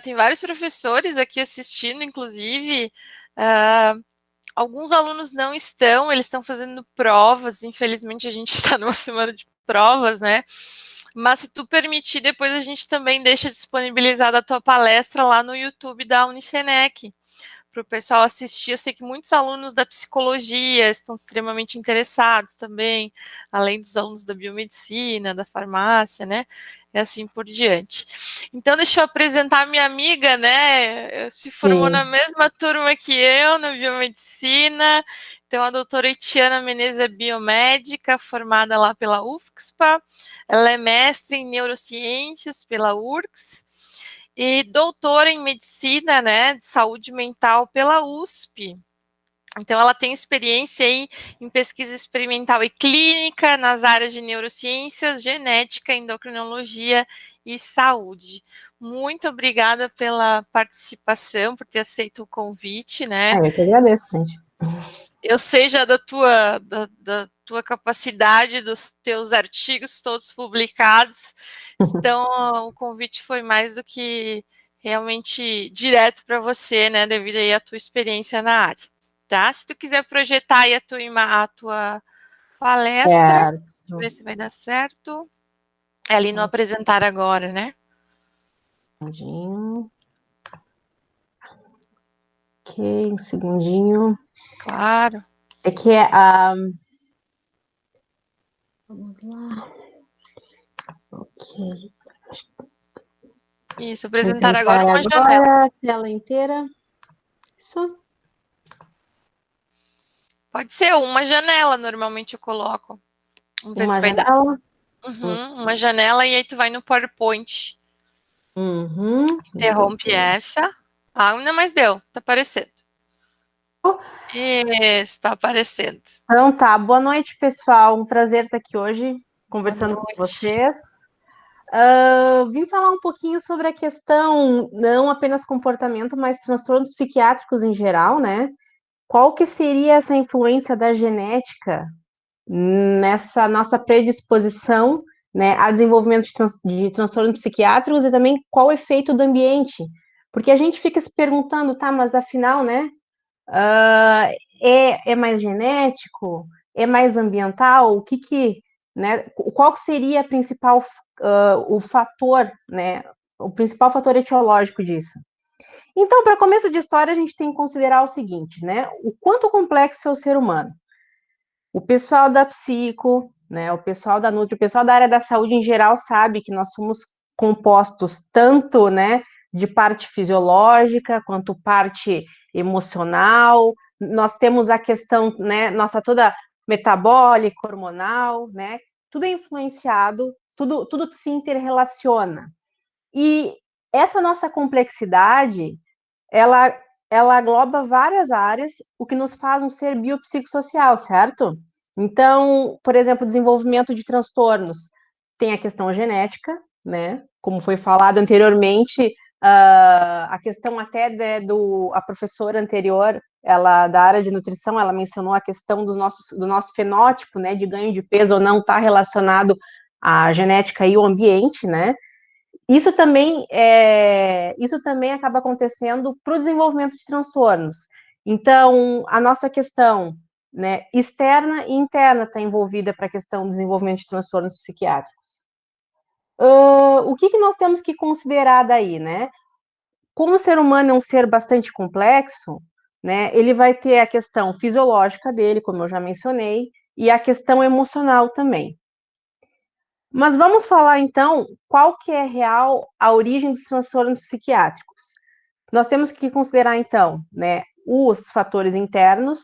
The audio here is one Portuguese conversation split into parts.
Tem vários professores aqui assistindo, inclusive. Alguns alunos não estão, eles estão fazendo provas. Infelizmente, a gente está numa semana de provas, né? Mas se tu permitir, depois a gente também deixa disponibilizada a tua palestra lá no YouTube da Unicenec, para o pessoal assistir. Eu sei que muitos alunos da psicologia estão extremamente interessados também, além dos alunos da biomedicina, da farmácia, né? E assim por diante. Então, deixa eu apresentar a minha amiga, né? Se formou Sim. na mesma turma que eu, na biomedicina. Então, a doutora Itiana Menezes é biomédica, formada lá pela UFSPA. Ela é mestre em neurociências pela URGS e doutora em medicina, né, de saúde mental pela USP. Então, ela tem experiência aí em pesquisa experimental e clínica nas áreas de neurociências, genética, endocrinologia e saúde. Muito obrigada pela participação, por ter aceito o convite, né? Eu que agradeço, gente. Eu sei já da tua capacidade, dos teus artigos todos publicados, então o convite foi mais do que realmente direto para você, né, devido aí à tua experiência na área, tá? Se tu quiser projetar aí a tua palestra, deixa eu Certo. ver se vai dar certo. É ali no apresentar agora, né? Ok, um segundinho. Claro. É que é a... Vamos lá. Ok. Isso, Vou apresentar agora tentar uma janela. agora, tela inteira. Isso. Pode ser uma janela, normalmente eu coloco. Vamos ver se Uma vai dar. janela. Uma janela e aí tu vai no PowerPoint. Uhum. Interrompe essa. Ah, não, mas deu. Tá aparecendo. Isso, tá aparecendo. Então tá, boa noite, pessoal. Um prazer estar aqui hoje Boa conversando com noite. vocês. Vim falar um pouquinho sobre a questão, não apenas comportamento, mas transtornos psiquiátricos em geral, né? Qual que seria essa influência da genética nessa nossa predisposição, né, a desenvolvimento de transtornos psiquiátricos e também qual o efeito do ambiente? Porque a gente fica se perguntando, tá, mas afinal, né, é mais genético? É mais ambiental? Né, qual seria a principal, o fator, né, o principal fator etiológico disso? Então, para começo de história, a gente tem que considerar o seguinte, né, o quanto complexo é o ser humano. O pessoal da psico, né, o pessoal da nutri, o pessoal da área da saúde em geral sabe que nós somos compostos tanto, né, de parte fisiológica quanto parte emocional. Nós temos a questão, né, nossa toda metabólica, hormonal, né? Tudo é influenciado, tudo se interrelaciona. E essa nossa complexidade, ela ela engloba várias áreas, o que nos faz um ser biopsicossocial, certo? Então, por exemplo, desenvolvimento de transtornos tem a questão genética, né? Como foi falado anteriormente, a questão até a professora anterior, ela da área de nutrição, ela mencionou a questão do nosso fenótipo, né? De ganho de peso ou não está relacionado à genética e o ambiente, né? Isso também acaba acontecendo para o desenvolvimento de transtornos. Então, a nossa questão, né, externa e interna está envolvida para a questão do desenvolvimento de transtornos psiquiátricos. O que nós temos que considerar daí, né? Como o ser humano é um ser bastante complexo, né, ele vai ter a questão fisiológica dele, como eu já mencionei, e a questão emocional também. Mas vamos falar então qual que é real a origem dos transtornos psiquiátricos. Nós temos que considerar então, né, os fatores internos,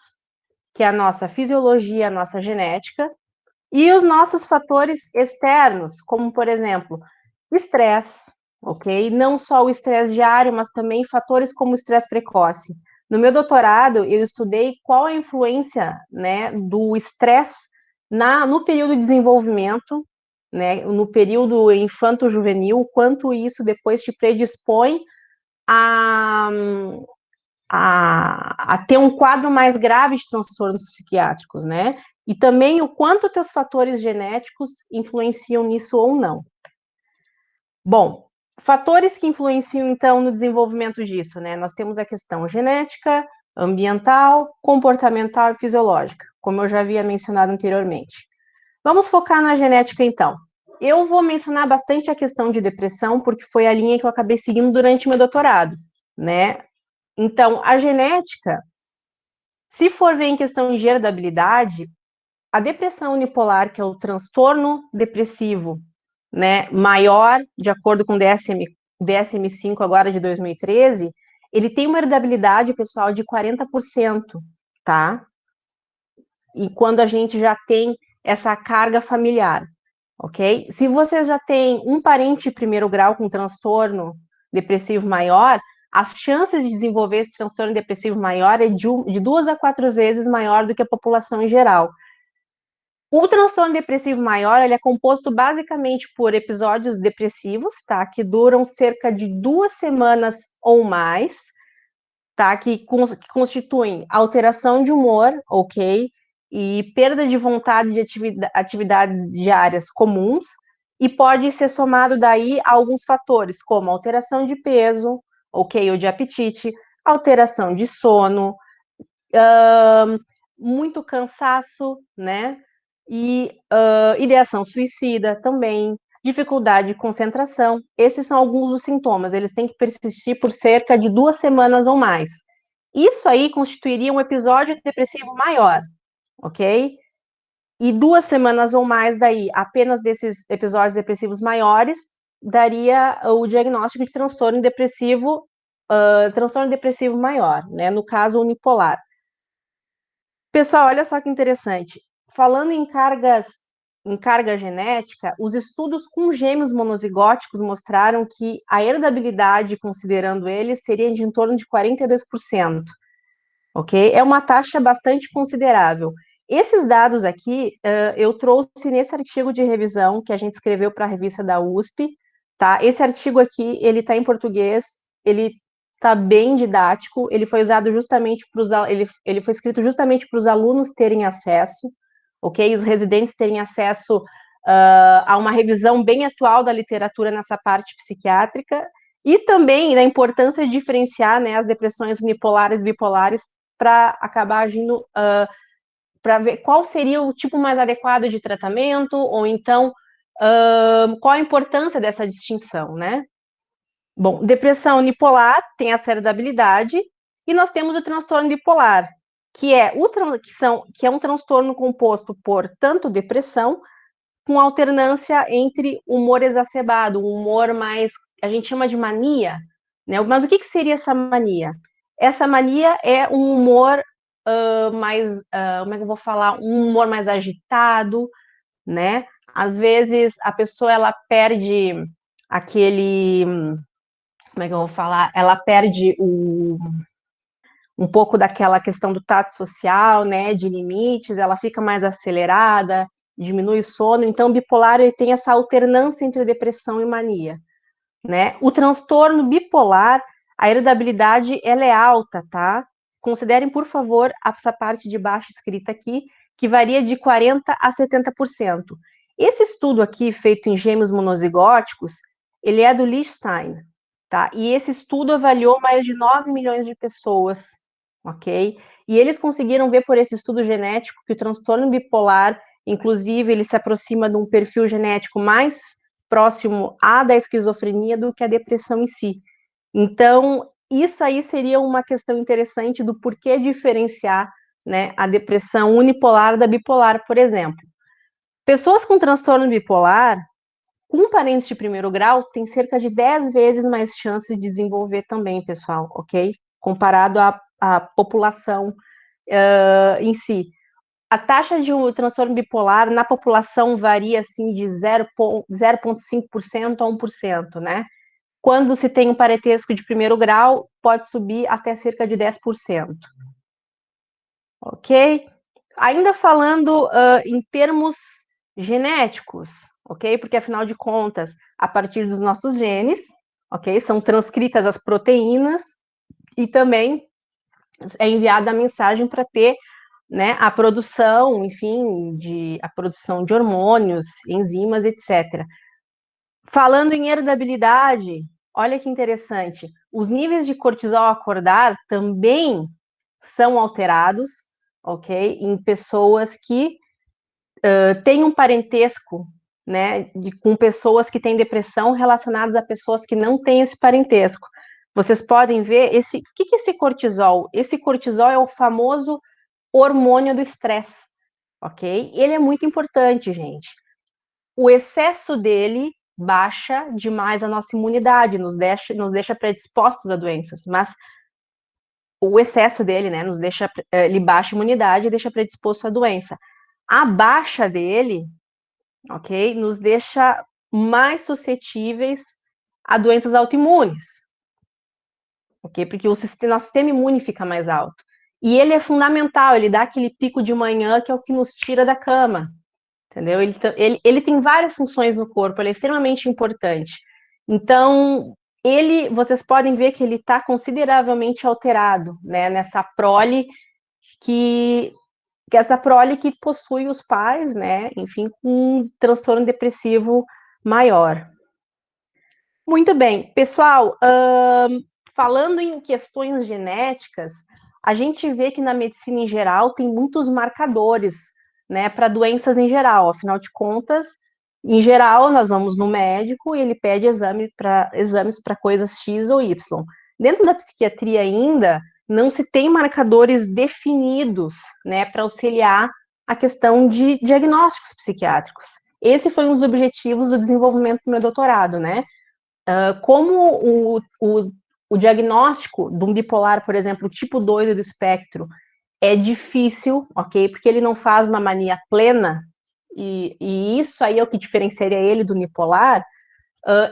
que é a nossa fisiologia, a nossa genética, e os nossos fatores externos, como por exemplo, o estresse, ok? Não só o estresse diário, mas também fatores como o estresse precoce. No meu doutorado, eu estudei qual a influência, né, do estresse no período de desenvolvimento, né, no período infanto-juvenil, quanto isso depois te predispõe a, a ter um quadro mais grave de transtornos psiquiátricos, né? E também o quanto teus fatores genéticos influenciam nisso ou não. Bom, Fatores que influenciam, então, no desenvolvimento disso, né? Nós temos a questão genética, ambiental, comportamental e fisiológica, como eu já havia mencionado anteriormente. Vamos focar na genética, então. Eu vou mencionar bastante a questão de depressão, porque foi a linha que eu acabei seguindo durante meu doutorado, né? Então, a genética, se for ver em questão de heredabilidade, a depressão unipolar, que é o transtorno depressivo, né, maior, de acordo com o DSM-5 agora de 2013, ele tem uma heredabilidade, pessoal, de 40%, tá? E quando a gente já tem essa carga familiar, ok? Se você já tem um parente de primeiro grau com transtorno depressivo maior, as chances de desenvolver esse transtorno depressivo maior é de 2 a 4 vezes maior do que a população em geral. O transtorno depressivo maior, ele é composto basicamente por episódios depressivos, tá? Que duram cerca de 2 semanas ou mais, tá? Que constituem alteração de humor, ok? E perda de vontade de atividades diárias comuns, e pode ser somado daí a alguns fatores, como alteração de peso, ok? Ou de apetite, alteração de sono, muito cansaço, né? E ideação suicida também, dificuldade de concentração. Esses são alguns dos sintomas. Eles têm que persistir por cerca de 2 semanas ou mais. Isso aí constituiria um episódio depressivo maior, ok? E 2 semanas ou mais daí, apenas desses episódios depressivos maiores, daria o diagnóstico de transtorno depressivo maior, né? No caso, unipolar. Pessoal, olha só que interessante. Falando em carga genética, os estudos com gêmeos monozigóticos mostraram que a herdabilidade, considerando eles, seria de em torno de 42%, ok? É uma taxa bastante considerável. Esses dados aqui, eu trouxe nesse artigo de revisão que a gente escreveu para a revista da USP, tá? Esse artigo aqui, ele está em português, ele está bem didático, ele foi usado justamente para os ele foi escrito justamente para os alunos terem acesso, ok? Os residentes terem acesso a uma revisão bem atual da literatura nessa parte psiquiátrica, e também da importância de diferenciar, né, as depressões unipolares e bipolares para acabar agindo, para ver qual seria o tipo mais adequado de tratamento, ou então qual a importância dessa distinção, né? Bom, depressão unipolar tem a heredabilidade, e nós temos o transtorno bipolar, que é um transtorno composto por tanto depressão, com alternância entre humor exacerbado, um humor mais, a gente chama de mania, né? Mas o que seria essa mania? Essa mania é um humor mais, como é que eu vou falar? Um humor mais agitado, né? Às vezes a pessoa ela perde aquele, como é que eu vou falar? Ela perde um pouco daquela questão do tato social, né? De limites, ela fica mais acelerada, diminui o sono. Então, o bipolar ele tem essa alternância entre depressão e mania, né? O transtorno bipolar, a heredabilidade ela é alta, tá? Considerem, por favor, essa parte de baixo escrita aqui, que varia de 40% a 70%. Esse estudo aqui, feito em gêmeos monozigóticos, ele é do Lichtenstein, tá? E esse estudo avaliou mais de 9 milhões de pessoas, ok? E eles conseguiram ver por esse estudo genético que o transtorno bipolar, inclusive, ele se aproxima de um perfil genético mais próximo à da esquizofrenia do que a depressão em si. Então, isso aí seria uma questão interessante do porquê diferenciar, né, a depressão unipolar da bipolar, por exemplo. Pessoas com transtorno bipolar, com parentes de primeiro grau, têm cerca de 10 vezes mais chances de desenvolver também, pessoal, ok? Comparado à população em si. A taxa de um transtorno bipolar na população varia assim de 0,5% a 1%, né? Quando se tem um parentesco de primeiro grau, pode subir até cerca de 10%. Ok? Ainda falando em termos genéticos, ok? Porque afinal de contas, a partir dos nossos genes, ok? São transcritas as proteínas e também é enviada a mensagem para ter, né, a produção, enfim, a produção de hormônios, enzimas, etc. Falando em heredabilidade, olha que interessante, os níveis de cortisol ao acordar também são alterados, ok? Em pessoas que têm um parentesco, né, com pessoas que têm depressão relacionadas a pessoas que não têm esse parentesco. Vocês podem ver o que é esse cortisol? Esse cortisol é o famoso hormônio do estresse, ok? Ele é muito importante, gente. O excesso dele baixa demais a nossa imunidade, nos deixa predispostos a doenças, mas o excesso dele, né, ele baixa a imunidade e deixa predisposto à doença. A baixa dele, ok, nos deixa mais suscetíveis a doenças autoimunes, ok? Porque nosso sistema imune fica mais alto. E ele é fundamental, ele dá aquele pico de manhã que é o que nos tira da cama, entendeu? Ele tem várias funções no corpo, ele é extremamente importante. Então, vocês podem ver que ele está consideravelmente alterado, né, nessa prole que essa prole que possui os pais, né, enfim, com um transtorno depressivo maior. Muito bem, pessoal, falando em questões genéticas, a gente vê que na medicina em geral tem muitos marcadores, né, para doenças em geral. Afinal de contas, em geral, nós vamos no médico e ele pede exames para coisas X ou Y. Dentro da psiquiatria ainda, não se tem marcadores definidos, né, para auxiliar a questão de diagnósticos psiquiátricos. Esse foi um dos objetivos do desenvolvimento do meu doutorado, né? Como o diagnóstico de um bipolar, por exemplo, tipo 2 do espectro, é difícil, ok? Porque ele não faz uma mania plena, e isso aí é o que diferenciaria ele do unipolar.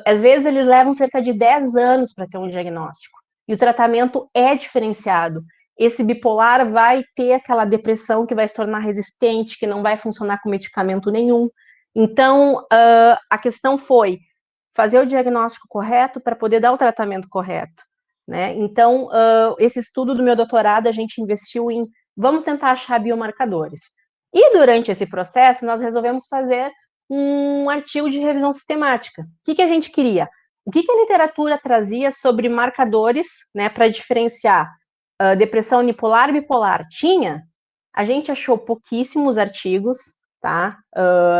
Às vezes eles levam cerca de 10 anos para ter um diagnóstico, e o tratamento é diferenciado. Esse bipolar vai ter aquela depressão que vai se tornar resistente, que não vai funcionar com medicamento nenhum. Então, a questão foi fazer o diagnóstico correto para poder dar o tratamento correto, né? Então, esse estudo do meu doutorado, a gente investiu em, vamos tentar achar biomarcadores. E durante esse processo, nós resolvemos fazer um artigo de revisão sistemática. O que a gente queria? O que a literatura trazia sobre marcadores, né, para diferenciar depressão unipolar e bipolar? Tinha. A gente achou pouquíssimos artigos, tá?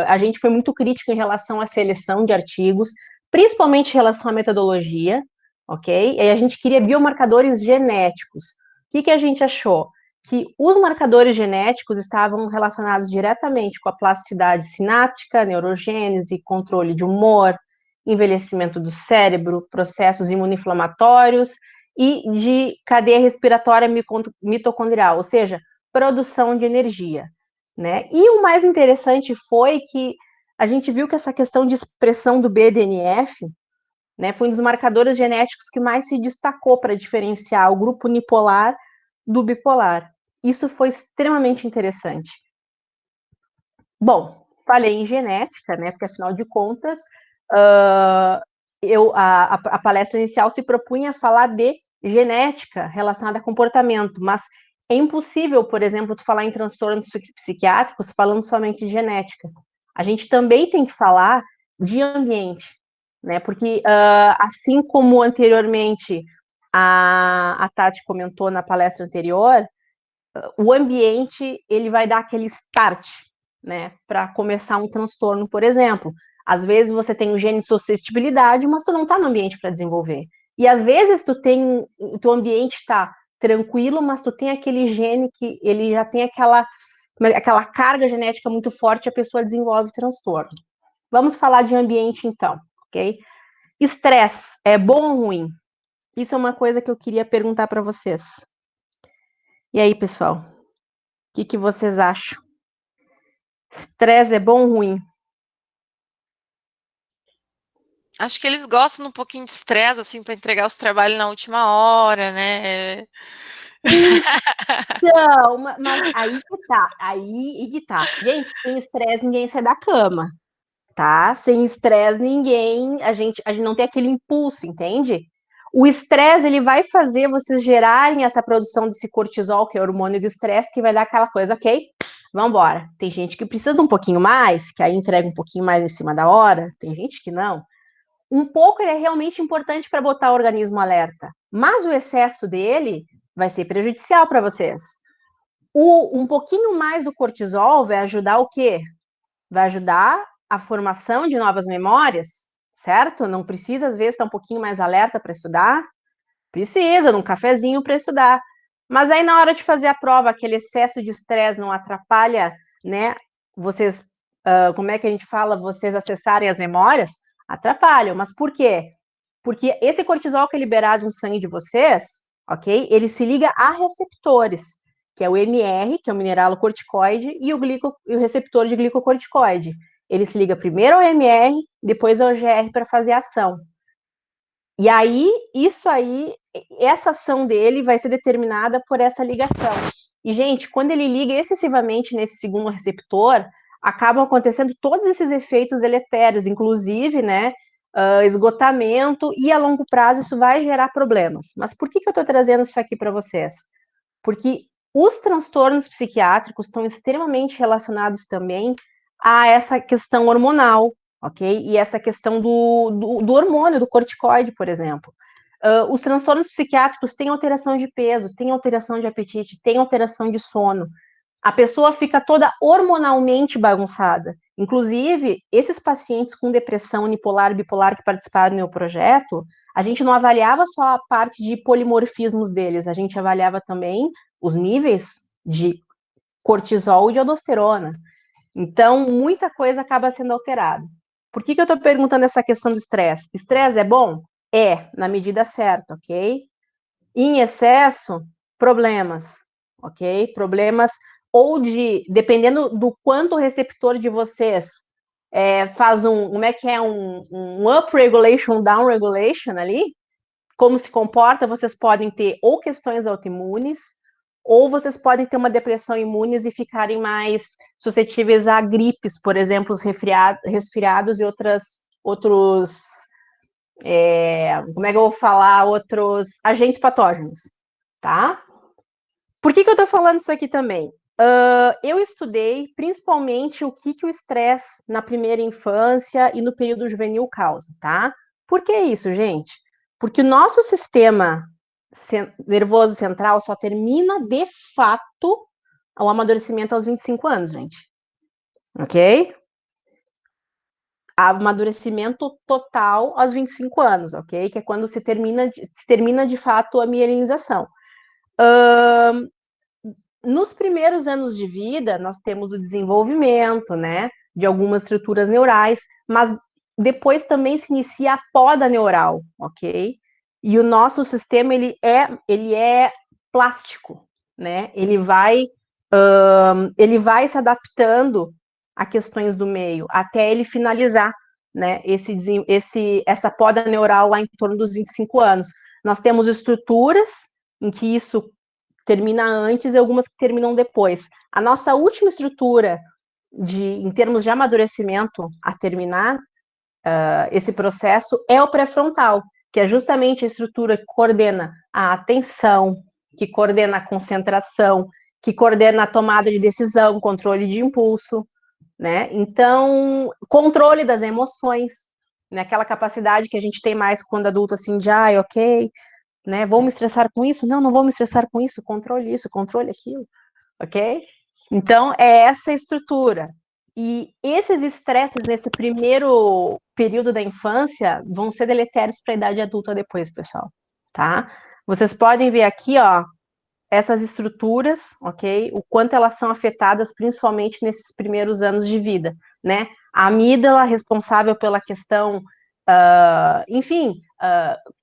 A gente foi muito crítico em relação à seleção de artigos, principalmente em relação à metodologia, ok? E a gente queria biomarcadores genéticos. O que a gente achou? Que os marcadores genéticos estavam relacionados diretamente com a plasticidade sináptica, neurogênese, controle de humor, envelhecimento do cérebro, processos imunoinflamatórios e de cadeia respiratória mitocondrial, ou seja, produção de energia, né? E o mais interessante foi que a gente viu que essa questão de expressão do BDNF, né, foi um dos marcadores genéticos que mais se destacou para diferenciar o grupo unipolar do bipolar. Isso foi extremamente interessante. Bom, falei em genética, né, porque afinal de contas, a palestra inicial se propunha a falar de genética relacionada a comportamento, mas é impossível, por exemplo, tu falar em transtornos psiquiátricos falando somente de genética. A gente também tem que falar de ambiente, né? Porque assim como anteriormente a Tati comentou na palestra anterior, o ambiente ele vai dar aquele start, né, para começar um transtorno, por exemplo. Às vezes você tem um gene de suscetibilidade, mas tu não está no ambiente para desenvolver. E às vezes o teu ambiente está tranquilo, mas tu tem aquele gene que ele já tem aquela carga genética muito forte e a pessoa desenvolve transtorno. Vamos falar de ambiente então, ok? Estresse é bom ou ruim? Isso é uma coisa que eu queria perguntar para vocês. E aí, pessoal? O que vocês acham? Estresse é bom ou ruim? Acho que eles gostam de um pouquinho de estresse, assim, para entregar os trabalhos na última hora, né? Então, mas aí que tá. Gente, sem estresse ninguém sai da cama, tá? Sem estresse a gente não tem aquele impulso, entende? O estresse, ele vai fazer vocês gerarem essa produção desse cortisol, que é o hormônio do estresse, que vai dar aquela coisa, ok? Vambora. Tem gente que precisa de um pouquinho mais, que aí entrega um pouquinho mais em cima da hora, tem gente que não. Um pouco ele é realmente importante para botar o organismo alerta, mas o excesso dele vai ser prejudicial para vocês. Um pouquinho mais do cortisol vai ajudar o quê? Vai ajudar a formação de novas memórias, certo? Não precisa, às vezes, estar um pouquinho mais alerta para estudar. Precisa, num cafezinho para estudar. Mas aí, na hora de fazer a prova, aquele excesso de estresse não atrapalha, né? Vocês, como é que a gente fala? Vocês acessarem as memórias? Atrapalham. Mas por quê? Porque esse cortisol que é liberado no sangue de vocês, ok? Ele se liga a receptores, que é o MR, que é o mineralocorticoide, e o receptor de glicocorticoide. Ele se liga primeiro ao MR, depois ao GR para fazer a ação. E aí, essa ação dele vai ser determinada por essa ligação. E, gente, quando ele liga excessivamente nesse segundo receptor, acabam acontecendo todos esses efeitos deletérios, inclusive, né, esgotamento, e a longo prazo isso vai gerar problemas. Mas por que eu estou trazendo isso aqui para vocês? Porque os transtornos psiquiátricos estão extremamente relacionados também a essa questão hormonal, ok? E essa questão do hormônio, do corticoide, por exemplo. Os transtornos psiquiátricos têm alteração de peso, têm alteração de apetite, têm alteração de sono. A pessoa fica toda hormonalmente bagunçada. Inclusive, esses pacientes com depressão unipolar e bipolar que participaram do meu projeto, a gente não avaliava só a parte de polimorfismos deles, a gente avaliava também os níveis de cortisol e de aldosterona. Então, muita coisa acaba sendo alterada. Por que eu estou perguntando essa questão do estresse? Estresse é bom? É, na medida certa, ok? Em excesso, problemas, ok? Problemas ou dependendo do quanto o receptor de vocês faz como é que é, um up regulation, down regulation ali, como se comporta, vocês podem ter ou questões autoimunes, ou vocês podem ter uma depressão imunes e ficarem mais suscetíveis a gripes, por exemplo, os resfriados e outros, como é que eu vou falar, outros agentes patógenos, tá? Por que eu tô falando isso aqui também? Eu estudei principalmente o que o estresse na primeira infância e no período juvenil causa, tá? Por que isso, gente? Porque o nosso sistema nervoso central só termina de fato o amadurecimento aos 25 anos, gente. Ok? Amadurecimento total aos 25 anos, ok? Que é quando se termina de fato a mielinização. Nos primeiros anos de vida, nós temos o desenvolvimento, né, de algumas estruturas neurais, mas depois também se inicia a poda neural, ok? E o nosso sistema, ele é plástico, né? Ele vai se adaptando a questões do meio, até ele finalizar, né, essa poda neural lá em torno dos 25 anos. Nós temos estruturas em que isso termina antes e algumas que terminam depois. A nossa última estrutura, em termos de amadurecimento a terminar esse processo, é o pré-frontal, que é justamente a estrutura que coordena a atenção, que coordena a concentração, que coordena a tomada de decisão, controle de impulso, né? Então, controle das emoções, né? Aquela capacidade que a gente tem mais quando adulto, assim, de, ok, né? Vou me estressar com isso? Não, não vou me estressar com isso, controle aquilo, ok? Então, é essa estrutura. E esses estresses nesse primeiro período da infância vão ser deletérios para a idade adulta depois, pessoal, tá? Vocês podem ver aqui, ó, essas estruturas, ok? O quanto elas são afetadas, principalmente nesses primeiros anos de vida, né? A amígdala responsável pela questão, enfim,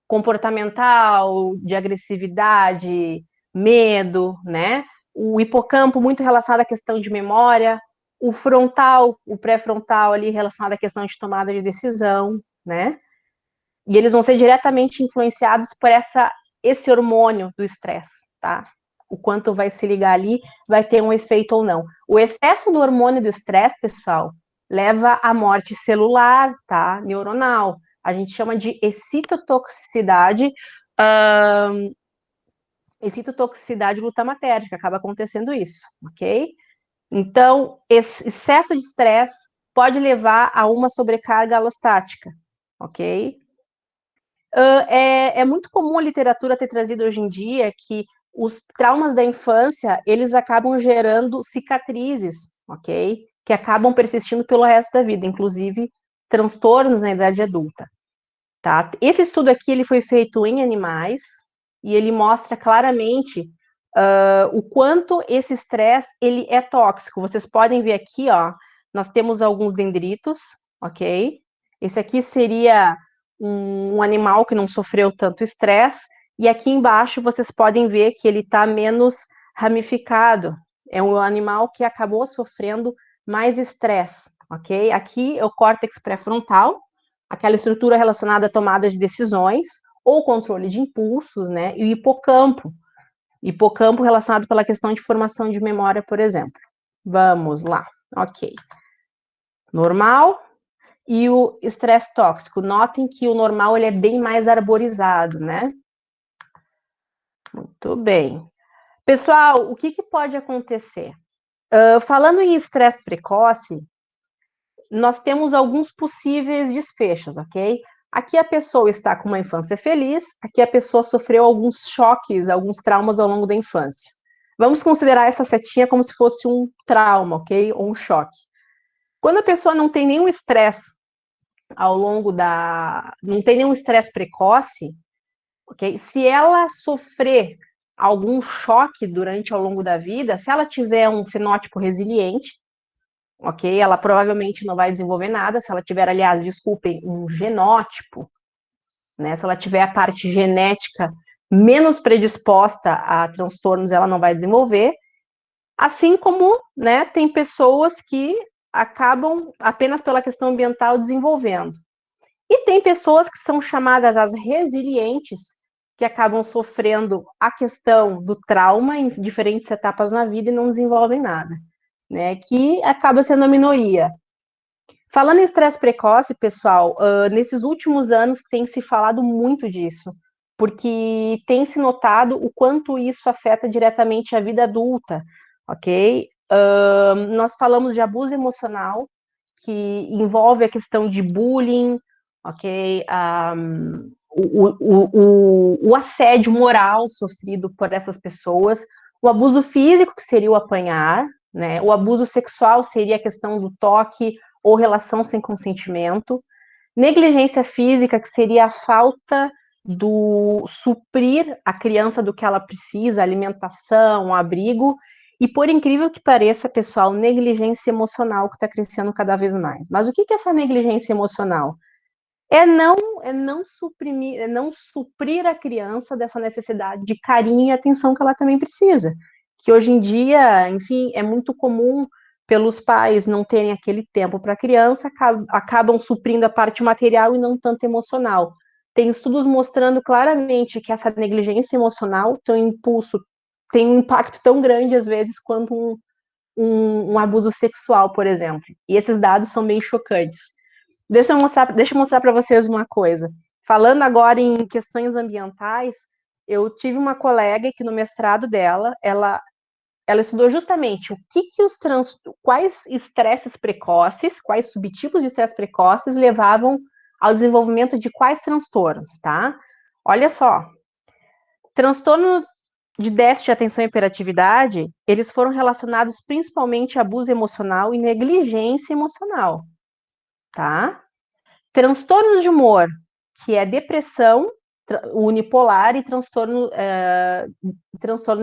comportamental, de agressividade, medo, né? O hipocampo muito relacionado à questão de memória, o frontal, o pré-frontal ali relacionado à questão de tomada de decisão, né? E eles vão ser diretamente influenciados por esse hormônio do estresse, tá? O quanto vai se ligar ali, vai ter um efeito ou não. O excesso do hormônio do estresse, pessoal, leva à morte celular, tá? Neuronal. A gente chama de excitotoxicidade glutamatérgica, acaba acontecendo isso, ok? Então, esse excesso de estresse pode levar a uma sobrecarga alostática, ok? É muito comum a literatura ter trazido hoje em dia que os traumas da infância, eles acabam gerando cicatrizes, ok? Que acabam persistindo pelo resto da vida, inclusive transtornos na idade adulta, tá? Esse estudo aqui, ele foi feito em animais e ele mostra claramente o quanto esse estresse, ele é tóxico. Vocês podem ver aqui, ó, nós temos alguns dendritos, ok? Esse aqui seria um animal que não sofreu tanto estresse, e aqui embaixo vocês podem ver que ele está menos ramificado. É um animal que acabou sofrendo mais estresse, ok? Aqui é o córtex pré-frontal, aquela estrutura relacionada à tomada de decisões ou controle de impulsos, né? E o hipocampo relacionado pela questão de formação de memória, por exemplo. Vamos lá, ok. Normal, e o estresse tóxico. Notem que o normal ele é bem mais arborizado, né? Muito bem. Pessoal, o que pode acontecer? Falando em estresse precoce, nós temos alguns possíveis desfechos, ok? Aqui a pessoa está com uma infância feliz, aqui a pessoa sofreu alguns choques, alguns traumas ao longo da infância. Vamos considerar essa setinha como se fosse um trauma, ok? Ou um choque. Quando a pessoa não tem nenhum estresse ao longo da. Não tem nenhum estresse precoce, ok? Se ela sofrer algum choque durante ao longo da vida, se ela tiver um fenótipo resiliente, ok? Ela provavelmente não vai desenvolver nada. Se ela tiver, aliás, desculpem, um genótipo, né? Se ela tiver a parte genética menos predisposta a transtornos, ela não vai desenvolver. Assim como, né, tem pessoas que acabam apenas pela questão ambiental desenvolvendo. E tem pessoas que são chamadas as resilientes, que acabam sofrendo a questão do trauma em diferentes etapas na vida e não desenvolvem nada, né? Que acaba sendo a minoria. Falando em estresse precoce, pessoal, nesses últimos anos tem se falado muito disso, porque tem se notado o quanto isso afeta diretamente a vida adulta, ok? Nós falamos de abuso emocional, que envolve a questão de bullying, ok? O assédio moral sofrido por essas pessoas, o abuso físico, que seria o apanhar, né? O abuso sexual seria a questão do toque ou relação sem consentimento, negligência física, que seria a falta do suprir a criança do que ela precisa, alimentação, abrigo, e por incrível que pareça, pessoal, negligência emocional que está crescendo cada vez mais. Mas o que é essa negligência emocional? É não suprir a criança dessa necessidade de carinho e atenção que ela também precisa. Que hoje em dia, enfim, é muito comum pelos pais não terem aquele tempo para a criança, acabam suprindo a parte material e não tanto emocional. Tem estudos mostrando claramente que essa negligência emocional tem um impacto tão grande, às vezes, quanto um abuso sexual, por exemplo. E esses dados são bem chocantes. Deixa eu mostrar para vocês uma coisa. Falando agora em questões ambientais, eu tive uma colega que no mestrado dela, ela estudou justamente quais estresses precoces, quais subtipos de estresse precoces levavam ao desenvolvimento de quais transtornos, tá? Olha só, transtorno de déficit de atenção e hiperatividade, eles foram relacionados principalmente a abuso emocional e negligência emocional, tá? Transtornos de humor, que é depressão unipolar e transtorno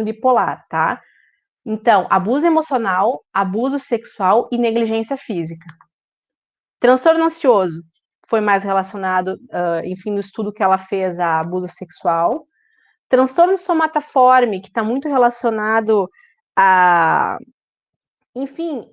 bipolar, tá? Então, abuso emocional, abuso sexual e negligência física. Transtorno ansioso foi mais relacionado, enfim, no estudo que ela fez a abuso sexual. Transtorno somatoforme, que está muito relacionado a, enfim,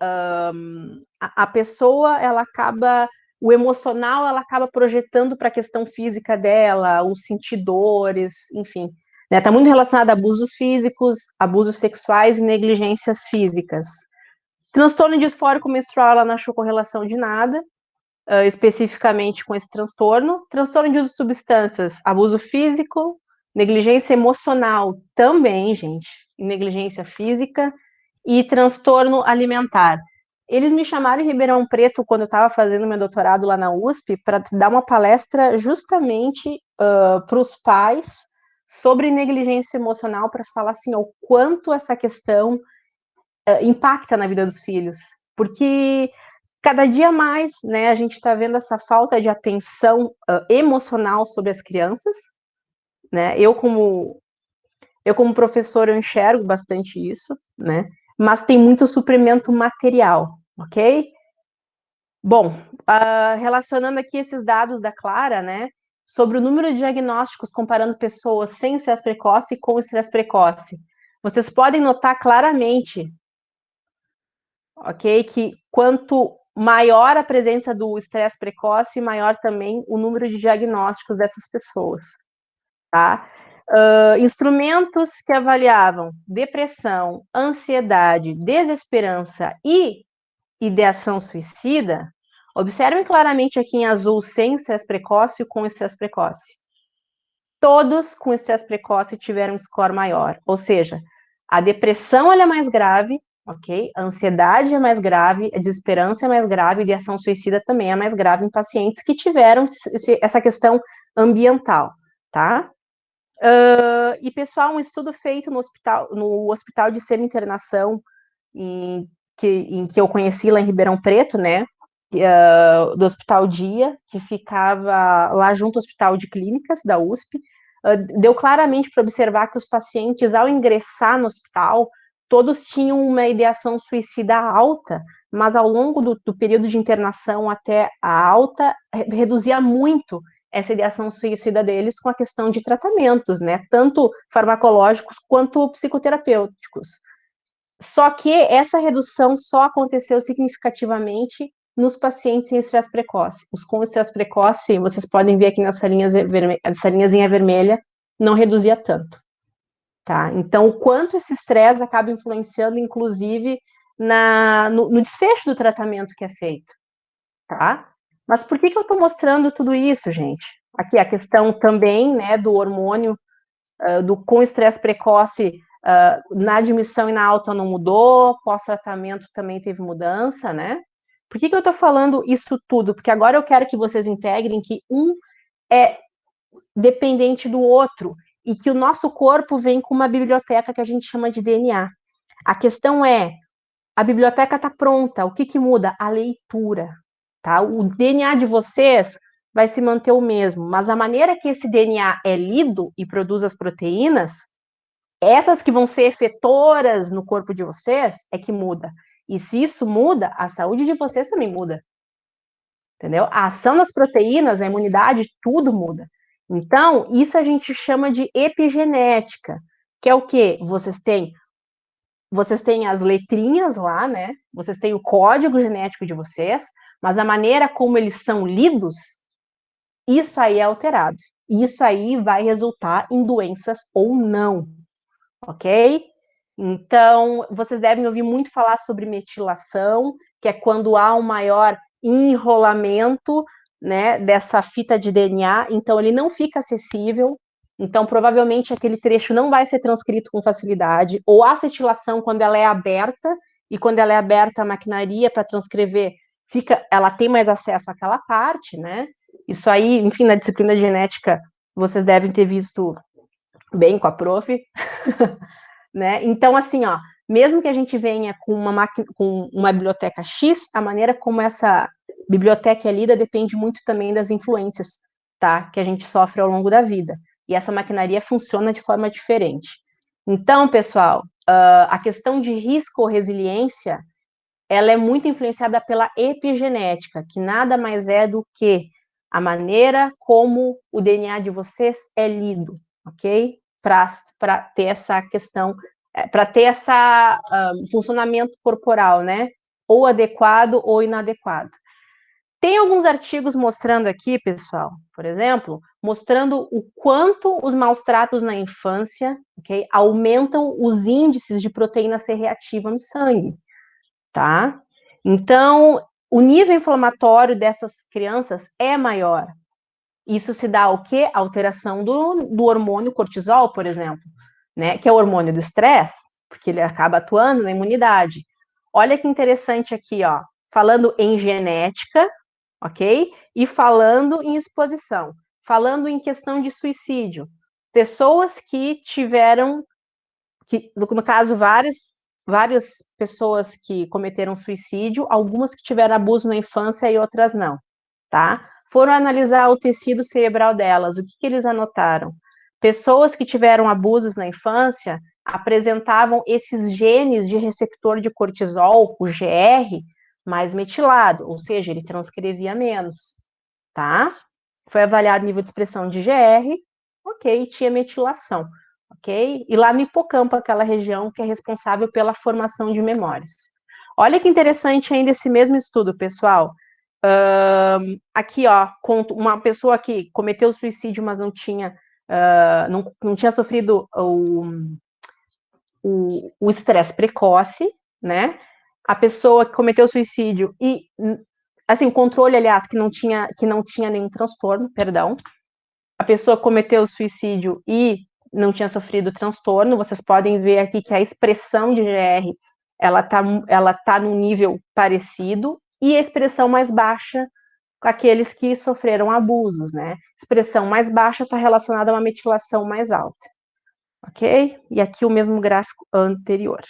a pessoa, ela acaba, o emocional, ela acaba projetando para a questão física dela, os sentir dores, enfim. Está muito relacionado a abusos físicos, abusos sexuais e negligências físicas. Transtorno disfórico menstrual, ela não achou correlação de nada, especificamente com esse transtorno. Transtorno de uso de substâncias, abuso físico, negligência emocional também, gente, negligência física, e transtorno alimentar. Eles me chamaram em Ribeirão Preto quando eu estava fazendo meu doutorado lá na USP para dar uma palestra justamente para os pais sobre negligência emocional, para falar assim, o quanto essa questão impacta na vida dos filhos. Porque cada dia mais, né, a gente está vendo essa falta de atenção emocional sobre as crianças, né? Eu como professor, eu enxergo bastante isso, né? Mas tem muito suprimento material, ok? Bom, relacionando aqui esses dados da Clara, né? Sobre o número de diagnósticos comparando pessoas sem estresse precoce e com estresse precoce. Vocês podem notar claramente, ok? Que quanto maior a presença do estresse precoce, maior também o número de diagnósticos dessas pessoas, tá? Instrumentos que avaliavam depressão, ansiedade, desesperança e ideação suicida, observem claramente aqui em azul sem estresse precoce e com estresse precoce. Todos com estresse precoce tiveram um score maior, ou seja, a depressão é mais grave, ok? A ansiedade é mais grave, a desesperança é mais grave, a ideação suicida também é mais grave em pacientes que tiveram essa questão ambiental, tá? E, pessoal, um estudo feito no hospital de semi-internação em que eu conheci lá em Ribeirão Preto, né, do Hospital Dia, que ficava lá junto ao Hospital de Clínicas da USP, deu claramente para observar que os pacientes, ao ingressar no hospital, todos tinham uma ideação suicida alta, mas ao longo do período de internação até a alta, reduzia muito essa ideação suicida deles com a questão de tratamentos, né, tanto farmacológicos quanto psicoterapêuticos. Só que essa redução só aconteceu significativamente nos pacientes em estresse precoce. Os com estresse precoce, vocês podem ver aqui nessa linhazinha vermelha, não reduzia tanto, tá? Então, o quanto esse estresse acaba influenciando, inclusive, no desfecho do tratamento que é feito, tá? Mas por que eu estou mostrando tudo isso, gente? Aqui a questão também, né, do hormônio com estresse precoce na admissão e na alta não mudou, pós-tratamento também teve mudança, né? Por que eu estou falando isso tudo? Porque agora eu quero que vocês integrem que um é dependente do outro e que o nosso corpo vem com uma biblioteca que a gente chama de DNA. A questão é, a biblioteca está pronta, o que muda? A leitura, tá? O DNA de vocês vai se manter o mesmo, mas a maneira que esse DNA é lido e produz as proteínas, essas que vão ser efetoras no corpo de vocês, é que muda. E se isso muda, a saúde de vocês também muda. Entendeu? A ação das proteínas, a imunidade, tudo muda. Então, isso a gente chama de epigenética, que é o quê? Vocês têm as letrinhas lá, né? Vocês têm o código genético de vocês, mas a maneira como eles são lidos, isso aí é alterado. Isso aí vai resultar em doenças ou não, ok? Então, vocês devem ouvir muito falar sobre metilação, que é quando há um maior enrolamento, né, dessa fita de DNA, então ele não fica acessível, então provavelmente aquele trecho não vai ser transcrito com facilidade, ou a acetilação quando ela é aberta, e quando ela é aberta a maquinaria para transcrever, ela tem mais acesso àquela parte, né? Isso aí, enfim, na disciplina de genética, vocês devem ter visto bem com a prof, né? Então, assim, ó, mesmo que a gente venha com uma biblioteca X, a maneira como essa biblioteca é lida depende muito também das influências, tá? Que a gente sofre ao longo da vida. E essa maquinaria funciona de forma diferente. Então, pessoal, a questão de risco ou resiliência, ela é muito influenciada pela epigenética, que nada mais é do que a maneira como o DNA de vocês é lido, ok? Para ter essa questão, para ter esse funcionamento corporal, né? Ou adequado ou inadequado. Tem alguns artigos mostrando aqui, pessoal, por exemplo, mostrando o quanto os maus tratos na infância, ok, aumentam os índices de proteína C reativa no sangue, tá? Então, o nível inflamatório dessas crianças é maior. Isso se dá ao quê? Alteração do hormônio cortisol, por exemplo, né? Que é o hormônio do estresse, porque ele acaba atuando na imunidade. Olha que interessante aqui, ó, falando em genética, ok? E falando em exposição, falando em questão de suicídio. Pessoas que tiveram, no caso, várias pessoas que cometeram suicídio, algumas que tiveram abuso na infância e outras não, tá? Foram analisar o tecido cerebral delas. O que eles anotaram? Pessoas que tiveram abusos na infância apresentavam esses genes de receptor de cortisol, o GR, mais metilado, ou seja, ele transcrevia menos, tá? Foi avaliado o nível de expressão de GR, ok, tinha metilação, ok? E lá no hipocampo, aquela região que é responsável pela formação de memórias. Olha que interessante ainda esse mesmo estudo, pessoal. Aqui, ó, uma pessoa que cometeu suicídio, mas não tinha, não tinha sofrido o estresse precoce, né? A pessoa que cometeu suicídio e, assim, o controle, aliás, que não tinha nenhum transtorno, perdão. A pessoa cometeu suicídio e não tinha sofrido transtorno. Vocês podem ver aqui que a expressão de GR ela tá num nível parecido, e a expressão mais baixa com aqueles que sofreram abusos, né? Expressão mais baixa está relacionada a uma metilação mais alta, ok? E aqui o mesmo gráfico anterior.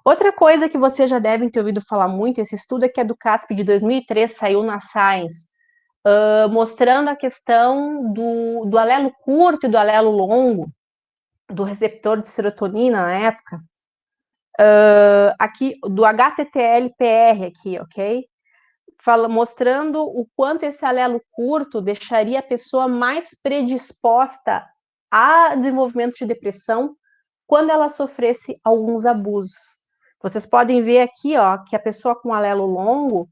Outra coisa que vocês já devem ter ouvido falar muito, esse estudo aqui é do CASP de 2003, saiu na Science, mostrando a questão do alelo curto e do alelo longo, do receptor de serotonina na época, aqui do HTTL-PR aqui, ok? Mostrando o quanto esse alelo curto deixaria a pessoa mais predisposta a desenvolvimento de depressão quando ela sofresse alguns abusos. Vocês podem ver aqui, ó, que a pessoa com alelo longo,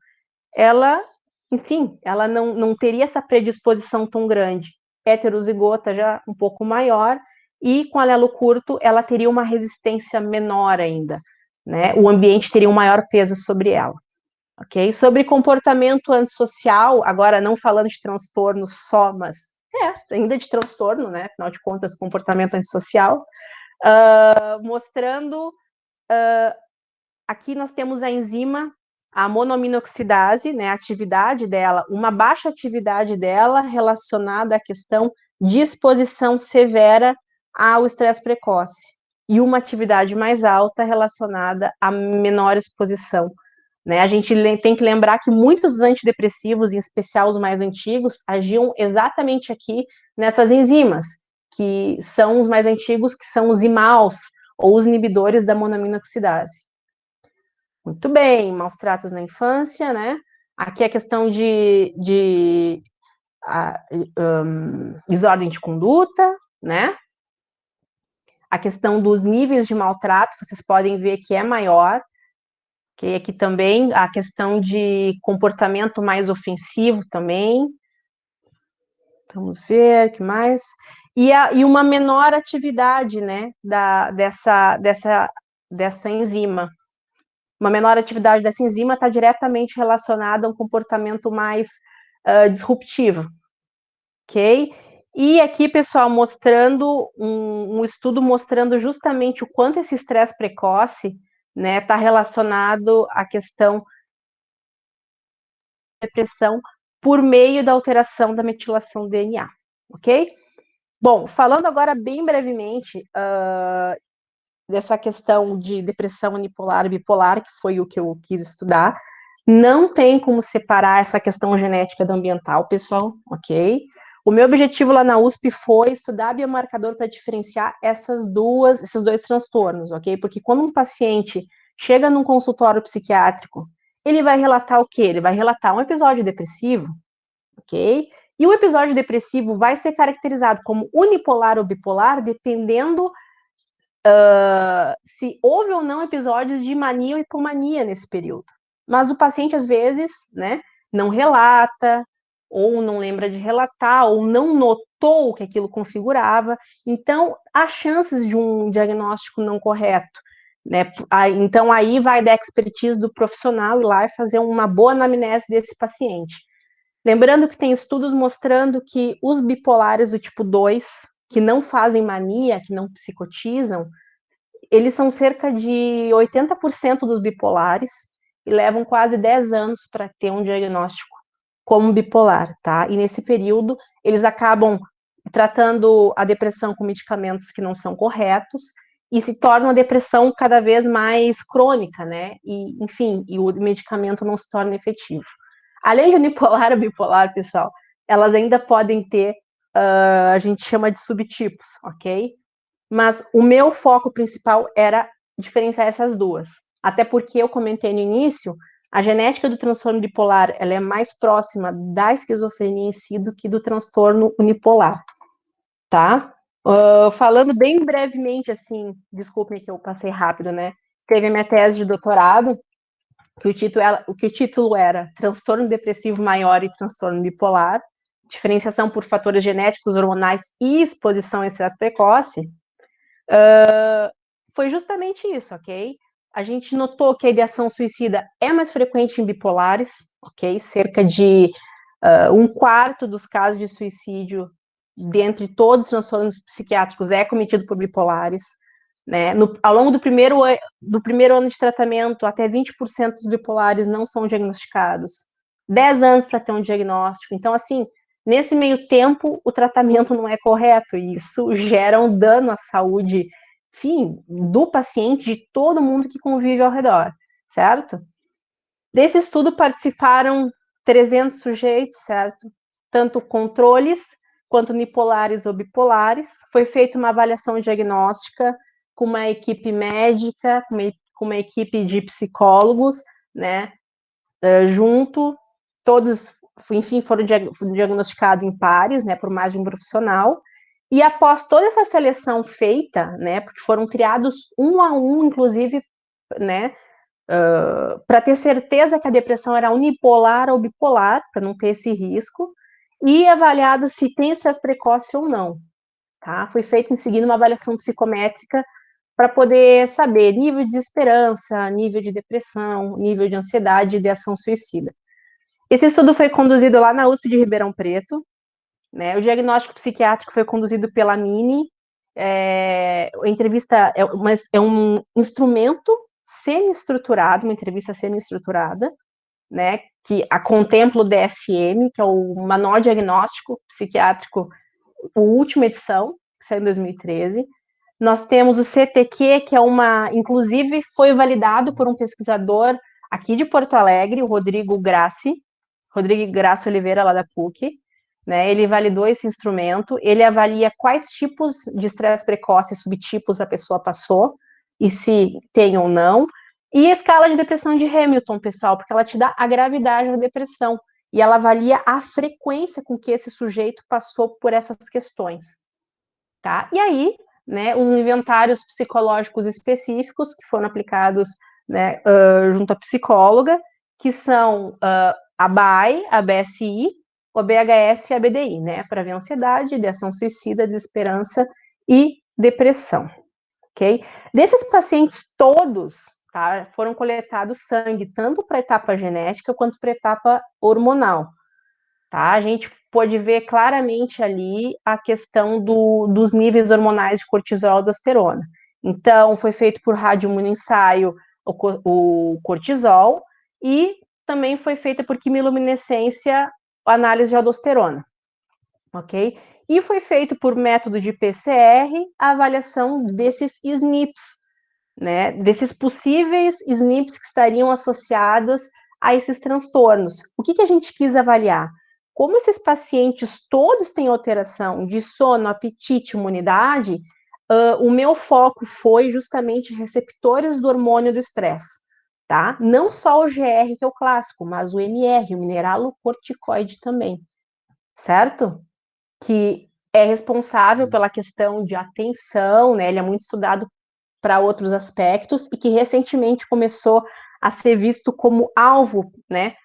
ela, enfim, ela não teria essa predisposição tão grande. Heterozigota já um pouco maior, e com alelo curto, ela teria uma resistência menor ainda, né? O ambiente teria um maior peso sobre ela. Ok? Sobre comportamento antissocial, agora não falando de transtorno só, mas ainda de transtorno, né? Afinal de contas, comportamento antissocial, mostrando, aqui nós temos a enzima, a monoaminoxidase, né? A atividade dela, uma baixa atividade dela relacionada à questão de exposição severa ao estresse precoce, e uma atividade mais alta relacionada à menor exposição. Né? A gente tem que lembrar que muitos dos antidepressivos, em especial os mais antigos, agiam exatamente aqui nessas enzimas, que são os mais antigos, que são os IMALs, ou os inibidores da monoaminoxidase. Muito bem, maus tratos na infância, né? Aqui a questão de desordem de conduta, né? A questão dos níveis de maltrato, vocês podem ver que é maior. Okay? Aqui também a questão de comportamento mais ofensivo também. Vamos ver o que mais. E uma menor atividade, né, dessa enzima. Uma menor atividade dessa enzima está diretamente relacionada a um comportamento mais disruptivo. Ok? E aqui, pessoal, mostrando um estudo mostrando justamente o quanto esse estresse precoce, né, está relacionado à questão da depressão por meio da alteração da metilação do DNA, ok? Bom, falando agora bem brevemente dessa questão de depressão unipolar e bipolar, que foi o que eu quis estudar, não tem como separar essa questão genética da ambiental, pessoal, ok? O meu objetivo lá na USP foi estudar biomarcador para diferenciar esses dois transtornos, ok? Porque quando um paciente chega num consultório psiquiátrico, ele vai relatar o quê? Ele vai relatar um episódio depressivo, ok? E o episódio depressivo vai ser caracterizado como unipolar ou bipolar, dependendo se houve ou não episódios de mania ou hipomania nesse período. Mas o paciente, às vezes, né, não relata, ou não lembra de relatar, ou não notou o que aquilo configurava. Então, há chances de um diagnóstico não correto. Né? Então, aí vai da expertise do profissional ir lá e fazer uma boa anamnese desse paciente. Lembrando que tem estudos mostrando que os bipolares do tipo 2, que não fazem mania, que não psicotizam, eles são cerca de 80% dos bipolares e levam quase 10 anos para ter um diagnóstico como bipolar, tá? E nesse período, eles acabam tratando a depressão com medicamentos que não são corretos e se torna a depressão cada vez mais crônica, né? E, enfim, e o medicamento não se torna efetivo. Além de unipolar ou bipolar, pessoal, elas ainda podem ter, a gente chama de subtipos, ok? Mas o meu foco principal era diferenciar essas duas. Até porque eu comentei no início, a genética do transtorno bipolar ela é mais próxima da esquizofrenia em si do que do transtorno unipolar, tá? Falando bem brevemente, assim, desculpem que eu passei rápido, né? Teve a minha tese de doutorado, que o título era Transtorno Depressivo Maior e Transtorno Bipolar, diferenciação por fatores genéticos, hormonais e exposição a estresse precoce. Foi justamente isso, ok? A gente notou que a ideação suicida é mais frequente em bipolares, ok? Cerca de um quarto dos casos de suicídio dentre todos os transtornos psiquiátricos é cometido por bipolares. Né? Ao longo do primeiro ano de tratamento, até 20% dos bipolares não são diagnosticados. 10 anos para ter um diagnóstico. Então, assim, nesse meio tempo, o tratamento não é correto e isso gera um dano à saúde, enfim, do paciente, de todo mundo que convive ao redor, certo? Desse estudo participaram 300 sujeitos, certo? Tanto controles quanto unipolares ou bipolares. Foi feita uma avaliação diagnóstica com uma equipe médica, com uma equipe de psicólogos, né? Junto, todos, enfim, foram diagnosticados em pares, né? Por mais de um profissional. E após toda essa seleção feita, né? Porque foram triados um a um, inclusive, né? Para ter certeza que a depressão era unipolar ou bipolar, para não ter esse risco, e avaliado se tem estresse precoce ou não. Tá? Foi feito em seguida uma avaliação psicométrica para poder saber nível de esperança, nível de depressão, nível de ansiedade e ideação suicida. Esse estudo foi conduzido lá na USP de Ribeirão Preto, né? O diagnóstico psiquiátrico foi conduzido pela Mini. A entrevista é um instrumento semi-estruturado, uma entrevista semi-estruturada, né, que contempla o DSM, que é o Manual Diagnóstico Psiquiátrico, a última edição, que saiu em 2013. Nós temos o CTQ, que é inclusive foi validado por um pesquisador aqui de Porto Alegre, o Rodrigo Grassi Oliveira, lá da PUC, né? Ele validou esse instrumento, ele avalia quais tipos de estresse precoce, subtipos a pessoa passou, e se tem ou não, e a escala de depressão de Hamilton, pessoal, porque ela te dá a gravidade da depressão, e ela avalia a frequência com que esse sujeito passou por essas questões, tá? E aí, né, os inventários psicológicos específicos que foram aplicados, né, junto à psicóloga, que são a BAI, a BSI, o BHS e a BDI, né, para ver ansiedade, ideação suicida, desesperança e depressão, ok? Desses pacientes todos, tá, foram coletados sangue, tanto para a etapa genética quanto para a etapa hormonal, tá? A gente pode ver claramente ali a questão dos níveis hormonais de cortisol e aldosterona. Então, foi feito por radioimunoensaio o cortisol e também foi feita por quimiluminescência a análise de aldosterona, ok? E foi feito por método de PCR a avaliação desses SNPs, né? Desses possíveis SNPs que estariam associados a esses transtornos. O que a gente quis avaliar? Como esses pacientes todos têm alteração de sono, apetite, imunidade, o meu foco foi justamente receptores do hormônio do estresse, tá? Não só o GR, que é o clássico, mas o MR, o mineralocorticoide também, certo? Que é responsável pela questão de atenção, né? Ele é muito estudado para outros aspectos e que recentemente começou a ser visto como alvo, né,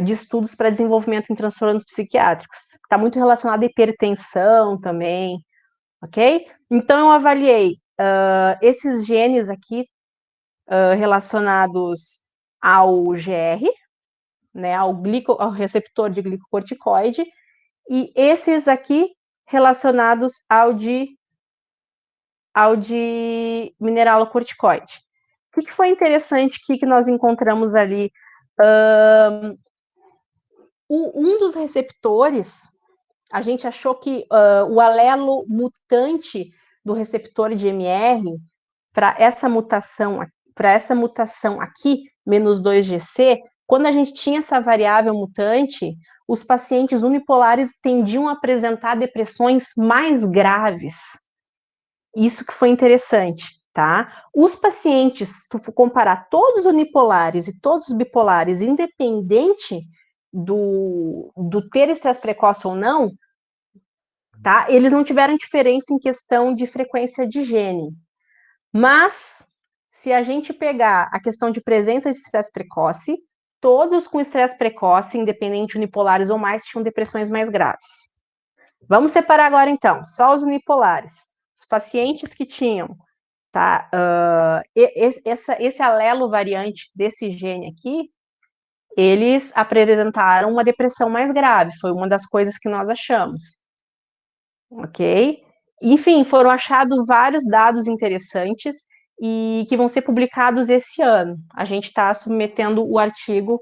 de estudos para desenvolvimento em transtornos psiquiátricos. Está muito relacionado à hipertensão também, ok? Então, eu avaliei esses genes aqui relacionados ao GR, né, ao receptor de glicocorticoide, e esses aqui relacionados ao de ao de mineralocorticoide. O que foi interessante que nós encontramos ali? Um dos receptores, a gente achou que o alelo mutante do receptor de MR para essa mutação aqui, menos 2GC, quando a gente tinha essa variável mutante, os pacientes unipolares tendiam a apresentar depressões mais graves. Isso que foi interessante, tá? Os pacientes, se tu comparar todos os unipolares e todos os bipolares, independente do ter estresse precoce ou não, tá? Eles não tiveram diferença em questão de frequência de gene. Mas, se a gente pegar a questão de presença de estresse precoce, todos com estresse precoce, independente unipolares ou mais, tinham depressões mais graves. Vamos separar agora, então, só os unipolares. Os pacientes que tinham, tá, esse alelo variante desse gene aqui, eles apresentaram uma depressão mais grave, foi uma das coisas que nós achamos. Ok? Enfim, foram achados vários dados interessantes e que vão ser publicados esse ano. A gente está submetendo o artigo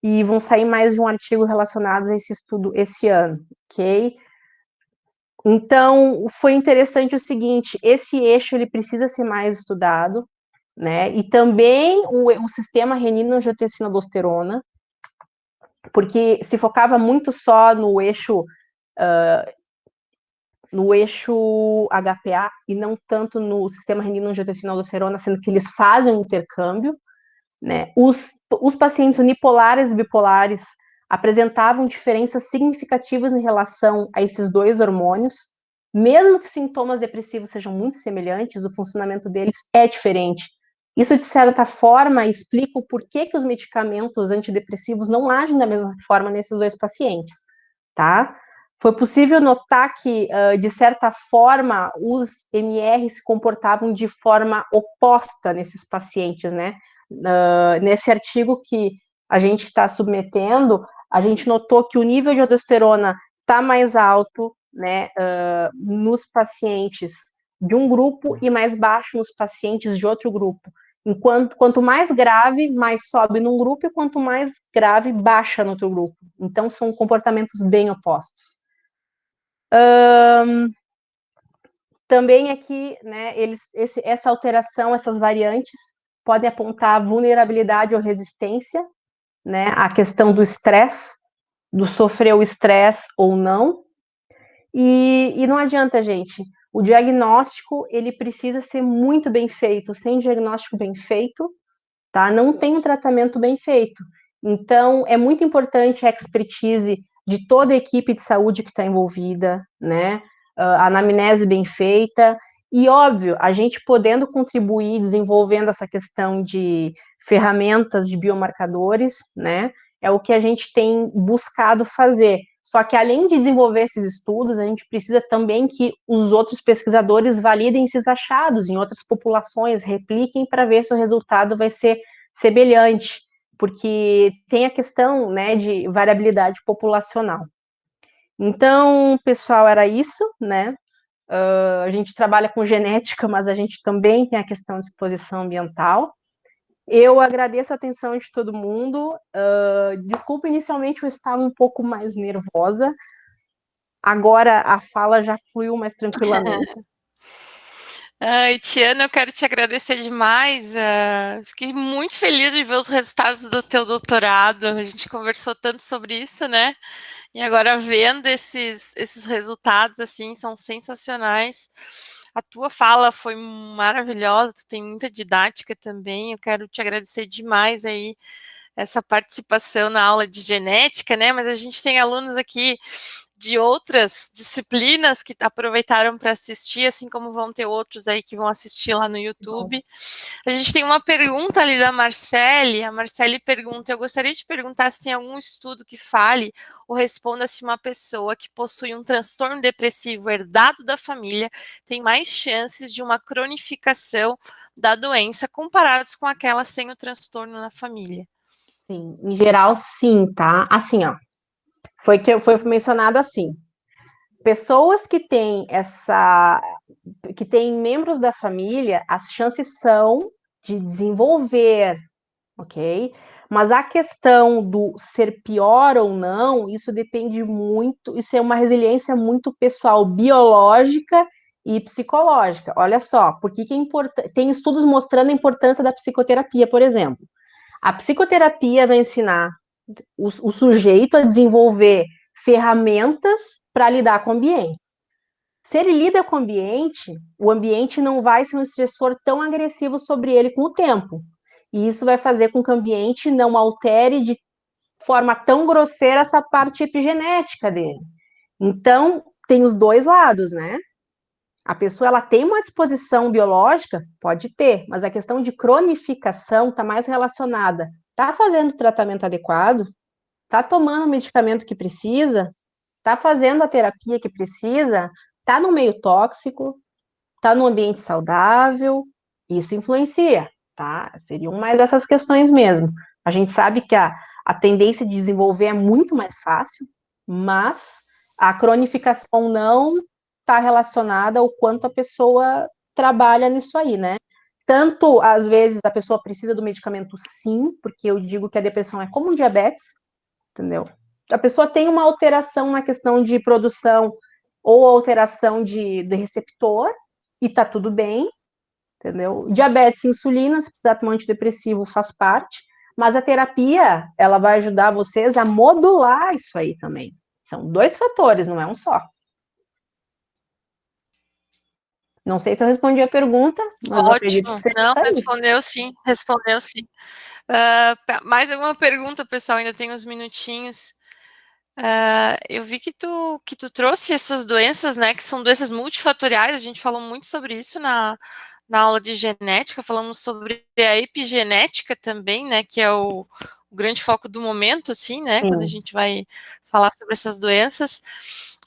e vão sair mais de um artigo relacionado a esse estudo esse ano, ok? Então, foi interessante o seguinte, esse eixo ele precisa ser mais estudado, né? E também o sistema renina-angiotensina-aldosterona, porque se focava muito só no eixo HPA e não tanto no sistema renina-angiotensina-aldosterona, sendo que eles fazem um intercâmbio, né? Os pacientes unipolares e bipolares apresentavam diferenças significativas em relação a esses dois hormônios, mesmo que sintomas depressivos sejam muito semelhantes, o funcionamento deles é diferente. Isso, de certa forma, explica o porquê que os medicamentos antidepressivos não agem da mesma forma nesses dois pacientes, tá? Foi possível notar que, de certa forma, os MR se comportavam de forma oposta nesses pacientes, né? Nesse artigo que a gente está submetendo, a gente notou que o nível de aldosterona está mais alto, né, nos pacientes de um grupo e mais baixo nos pacientes de outro grupo. Quanto mais grave, mais sobe num grupo, e quanto mais grave, baixa no outro grupo. Então, são comportamentos bem opostos. Também aqui, né, essa alteração, essas variantes, podem apontar vulnerabilidade ou resistência, né, a questão do estresse, do sofrer o estresse ou não. E não adianta, gente, o diagnóstico, ele precisa ser muito bem feito. Sem diagnóstico bem feito, tá, não tem um tratamento bem feito. Então, é muito importante a expertise de toda a equipe de saúde que está envolvida, né, a anamnese bem feita, e óbvio, a gente podendo contribuir desenvolvendo essa questão de ferramentas de biomarcadores, né, é o que a gente tem buscado fazer. Só que além de desenvolver esses estudos, a gente precisa também que os outros pesquisadores validem esses achados em outras populações, repliquem para ver se o resultado vai ser semelhante, porque tem a questão, né, de variabilidade populacional. Então, pessoal, era isso, né? A gente trabalha com genética, mas a gente também tem a questão de exposição ambiental. Eu agradeço a atenção de todo mundo. Desculpa, inicialmente eu estava um pouco mais nervosa. Agora a fala já fluiu mais tranquilamente. Ai, Tiana, eu quero te agradecer demais. Fiquei muito feliz de ver os resultados do teu doutorado. A gente conversou tanto sobre isso, né? E agora vendo esses resultados, assim, são sensacionais. A tua fala foi maravilhosa, tu tem muita didática também. Eu quero te agradecer demais aí essa participação na aula de genética, né? Mas a gente tem alunos aqui de outras disciplinas que aproveitaram para assistir, assim como vão ter outros aí que vão assistir lá no YouTube. A gente tem uma pergunta ali da Marcele. A Marcele pergunta: eu gostaria de perguntar se tem algum estudo que fale ou responda se uma pessoa que possui um transtorno depressivo herdado da família tem mais chances de uma cronificação da doença comparados com aquela sem o transtorno na família. Sim, em geral, sim, tá? Assim, ó, foi mencionado assim. Pessoas que têm que tem membros da família, as chances são de desenvolver, ok? Mas a questão do ser pior ou não, isso depende muito, isso é uma resiliência muito pessoal, biológica e psicológica. Olha só, por que é importante? Tem estudos mostrando a importância da psicoterapia, por exemplo. A psicoterapia vai ensinar o sujeito a desenvolver ferramentas para lidar com o ambiente. Se ele lida com o ambiente não vai ser um estressor tão agressivo sobre ele com o tempo. E isso vai fazer com que o ambiente não altere de forma tão grosseira essa parte epigenética dele. Então, tem os dois lados, né? A pessoa ela tem uma disposição biológica, pode ter, mas a questão de cronificação está mais relacionada. Está fazendo o tratamento adequado? Está tomando o medicamento que precisa? Está fazendo a terapia que precisa? Está no meio tóxico? Está no ambiente saudável? Isso influencia, tá? Seriam mais essas questões mesmo. A gente sabe que a tendência de desenvolver é muito mais fácil, mas a cronificação não está relacionada ao quanto a pessoa trabalha nisso aí, né? Tanto, às vezes, a pessoa precisa do medicamento, sim, porque eu digo que a depressão é como um diabetes, entendeu? A pessoa tem uma alteração na questão de produção ou alteração de receptor, e tá tudo bem, entendeu? Diabetes, insulina, se precisar tomar um antidepressivo, faz parte, mas a terapia, ela vai ajudar vocês a modular isso aí também. São dois fatores, não é um só. Não sei se eu respondi a pergunta, mas eu acredito que Ótimo. seja Não, isso aí. respondeu sim, respondeu sim. Mais alguma pergunta, pessoal? Ainda tem uns minutinhos. Eu vi que tu trouxe essas doenças, né, que são doenças multifatoriais, a gente falou muito sobre isso na aula de genética, falamos sobre a epigenética também, né, que é o grande foco do momento, assim, né, quando a Sim. gente vai falar sobre essas doenças.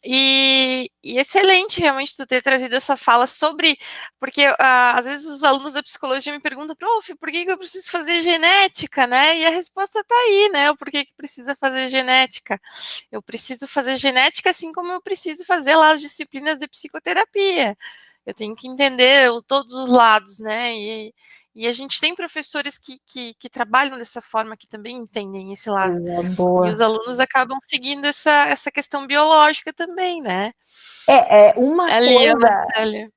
E excelente, realmente, tu ter trazido essa fala sobre, porque às vezes os alunos da psicologia me perguntam, prof, por que eu preciso fazer genética, né? E a resposta está aí, né? O porquê que precisa fazer genética. Eu preciso fazer genética assim como eu preciso fazer lá as disciplinas de psicoterapia. Eu tenho que entender todos os lados, né? E a gente tem professores que trabalham dessa forma, que também entendem esse lado. E os Boa. alunos acabam seguindo essa questão biológica também, né? É uma Ali, a coisa Marcélia.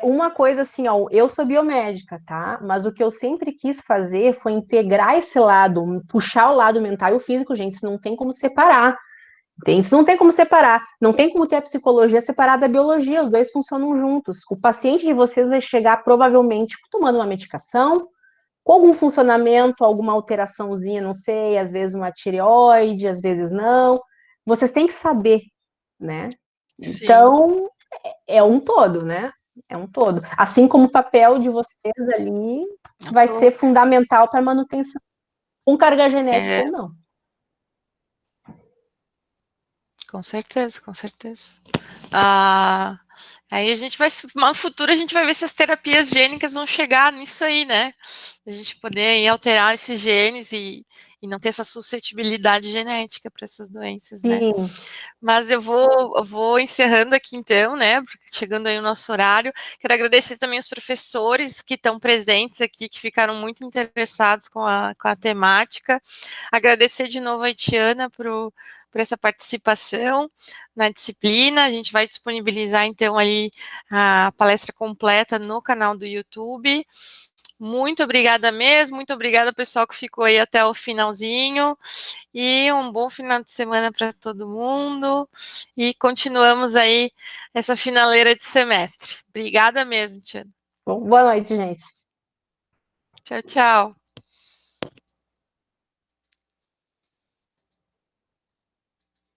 uma coisa assim, ó, eu sou biomédica, tá? Mas o que eu sempre quis fazer foi integrar esse lado, puxar o lado mental e o físico, gente, isso não tem como separar. Entende? Isso não tem como separar. Não tem como ter a psicologia separada da biologia, os dois funcionam juntos. O paciente de vocês vai chegar provavelmente tomando uma medicação, com algum funcionamento, alguma alteraçãozinha, não sei, às vezes uma tireoide, às vezes não. Vocês têm que saber, né? Sim. Então, é um todo, né? É um todo. Assim como o papel de vocês ali vai ser fundamental para a manutenção, com carga genética É, ou não. com certeza, com certeza. Ah, aí a gente vai, no futuro a gente vai ver se as terapias gênicas vão chegar nisso aí, né? A gente poder aí alterar esses genes e não ter essa suscetibilidade genética para essas doenças, né? Sim, Mas eu vou encerrando aqui então, né? Chegando aí o nosso horário. Quero agradecer também os professores que estão presentes aqui, que ficaram muito interessados com a temática. Agradecer de novo a Itiana por essa participação na disciplina. A gente vai disponibilizar então ali a palestra completa no canal do YouTube. Muito obrigada mesmo, muito obrigada pessoal que ficou aí até o finalzinho. E um bom final de semana para todo mundo. E continuamos aí essa finaleira de semestre. Obrigada mesmo, Tia. bom, boa noite, gente. Tchau, tchau.